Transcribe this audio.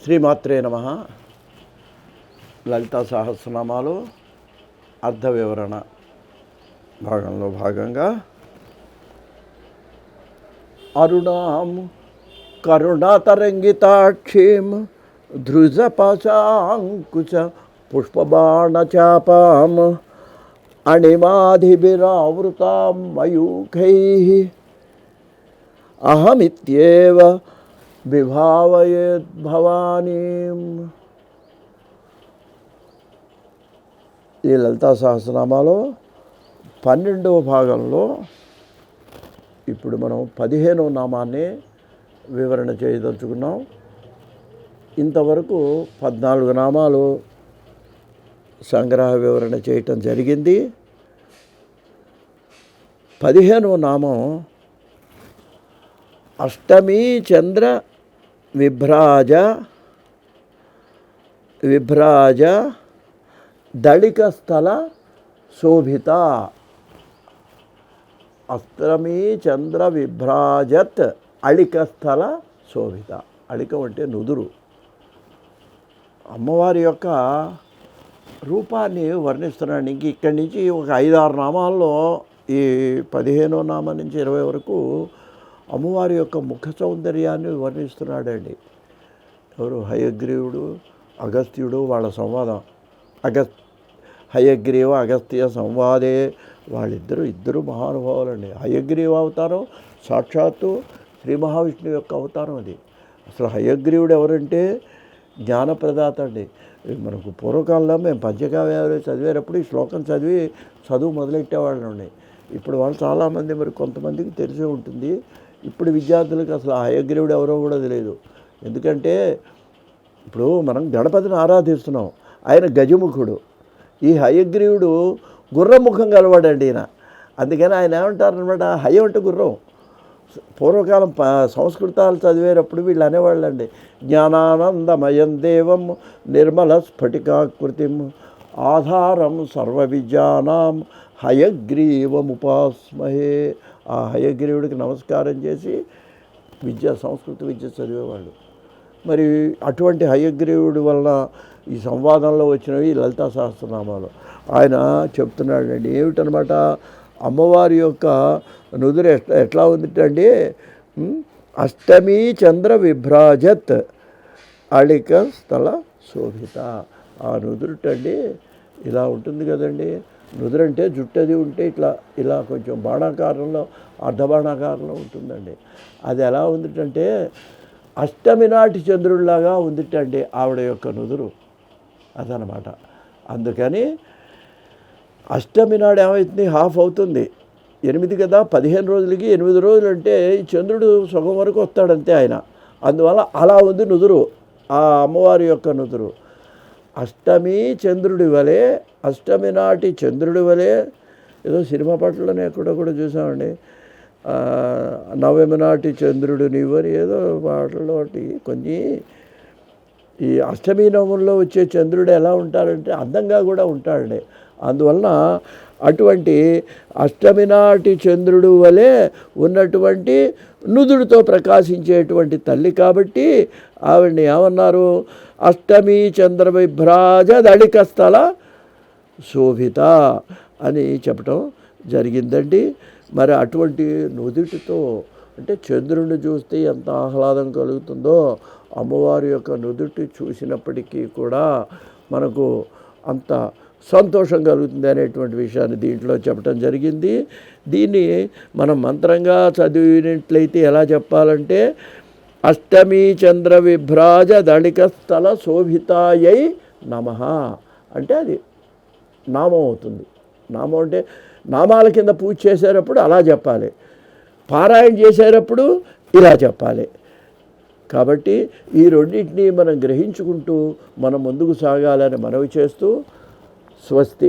శ్రీమాత్రే నమః. లలితా సహస్రనామాలు అర్థ వివరణ భాగంలో భాగంగా అరుణాం కరుణాతరంగితాక్షీం ధృజపచాంకుచ పుష్పబాణచాపాం అణిమాధిభిరావృతాం మయూఖైః అహమిత్యేవ విభావయేద్భవానీం. ఈ లలితా సహస్రనామాలో 12వ భాగంలో ఇప్పుడు మనం 15వ నామాన్ని వివరణ చేయదలుచుకున్నాం. ఇంతవరకు 14 నామాలు సంగ్రహ వివరణ చేయటం జరిగింది. 15వ నామం అష్టమీ చంద్ర విభ్రాజ దళిక స్థల శోభిత. అష్టమీ చంద్ర విభ్రాజత్ అళిక స్థల శోభిత. అళికం అంటే నుదురు. అమ్మవారి యొక్క రూపాన్ని వర్ణిస్తున్నాడు. ఇంక ఇక్కడి నుంచి ఒక 5-6 నామాల్లో ఈ 15వ నామం నుంచి 20 వరకు అమ్మవారి యొక్క ముఖ సౌందర్యాన్ని వర్ణిస్తున్నాడండి. ఎవరు? హయగ్రీవుడు అగస్త్యుడు వాళ్ళ సంవాదం. హయగ్రీవ అగస్త్య సంవాదే. ఇద్దరు మహానుభావులండి. హయగ్రీవ అవతారం సాక్షాత్తు శ్రీ మహావిష్ణువు యొక్క అవతారం అది. అసలు హయగ్రీవుడు ఎవరంటే జ్ఞానప్రదాత అండి. మనకు పూర్వకాలంలో మేము పంచకావ్యాలు చదివేటప్పుడు ఈ శ్లోకం చదువు మొదలెట్టేవాళ్ళండి. ఇప్పుడు వాళ్ళు చాలామంది, మరి కొంతమందికి తెలిసే ఉంటుంది. ఇప్పుడు విద్యార్థులకు అసలు హయగ్రీవుడు ఎవరో కూడా తెలియదు. ఎందుకంటే ఇప్పుడు మనం గణపతిని ఆరాధిస్తున్నాం, ఆయన గజముఖుడు. ఈ హయగ్రీవుడు గుర్రముఖం కలవాడండి ఈయన. అందుకని ఆయన ఏమంటారనమాట, హయం అంటే గుర్రం. పూర్వకాలం సంస్కృతాలు చదివేటప్పుడు వీళ్ళు అనేవాళ్ళండి, జ్ఞానానందమయం దేవం నిర్మల స్ఫటికాకృతిం ఆధారం సర్వ విద్యానాం హయగ్రీవముపాస్మహే. ఆ హయగ్రీవుడికి నమస్కారం చేసి సంస్కృత విద్య చదివేవాళ్ళు. మరి అటువంటి హయగ్రీవుడి వలన ఈ సంవాదంలో వచ్చినవి లలితా సహస్రనామాలు. ఆయన చెప్తున్నాడండి ఏమిటనమాట, అమ్మవారి యొక్క నుదురు ఎట్లా ఉందిటండి, అష్టమీ చంద్ర విభ్రాజత్ అళిక స్థల శోభిత. ఆ నుదురుటండి ఇలా ఉంటుంది కదండి. నుదురంటే జుట్టది ఉంటే ఇలా కొంచెం బాణాకారంలో, అర్ధబాణాకారంలో ఉంటుందండి. అది ఎలా ఉందిటంటే అష్టమి నాటి చంద్రుడిలాగా ఉందిటండి ఆవిడ యొక్క నుదురు. అదనమాట. అందుకని అష్టమి నాడు ఏమవుతుంది, హాఫ్ అవుతుంది. 8 కదా, 15 రోజులకి 8 రోజులు అంటే ఈ చంద్రుడు సగం వరకు వస్తాడంతే ఆయన. అందువల్ల అలా ఉంది నుదురు, ఆ అమ్మవారి యొక్క నుదురు. అష్టమి చంద్రుడి వలె, అష్టమి నాటి చంద్రుడి వలె. ఏదో సినిమా పాటలోనే ఎక్కడో కూడా చూసామండి, నవమి నాటి చంద్రుడు నీవని ఏదో పాటల్లో కొన్ని. ఈ అష్టమి నవముల్లో వచ్చే చంద్రుడు ఎలా ఉంటాడంటే అందంగా కూడా ఉంటాడండి. అందువలన అటువంటి అష్టమి నాటి చంద్రుడు వలె ఉన్నటువంటి నుదుడితో ప్రకాశించేటువంటి తల్లి కాబట్టి ఆవిడ్ని ఏమన్నారు, అష్టమి చంద్ర విభ్రాజ దళిక స్థల శోభిత అని చెప్పటం జరిగిందండి. మరి అటువంటి నుదుటితో అంటే చంద్రుడిని చూస్తే ఎంత ఆహ్లాదం కలుగుతుందో అమ్మవారి యొక్క నుదుటి చూసినప్పటికీ కూడా మనకు అంత సంతోషం కలుగుతుంది అనేటువంటి విషయాన్ని దీంట్లో చెప్పడం జరిగింది. దీన్ని మనం మంత్రంగా చదివినట్లయితే ఎలా చెప్పాలంటే, అష్టమీ చంద్ర విభ్రాజ దళిక స్థల శోభితాయై నమః అంటే అది నామం అవుతుంది. నామం అంటే నామాల కింద పూజ చేసేటప్పుడు అలా చెప్పాలి, పారాయణ చేసేటప్పుడు ఇలా చెప్పాలి. కాబట్టి ఈ రెండింటినీ మనం గ్రహించుకుంటూ మనం ముందుకు సాగాలని మనవి చేస్తూ స్వస్తి.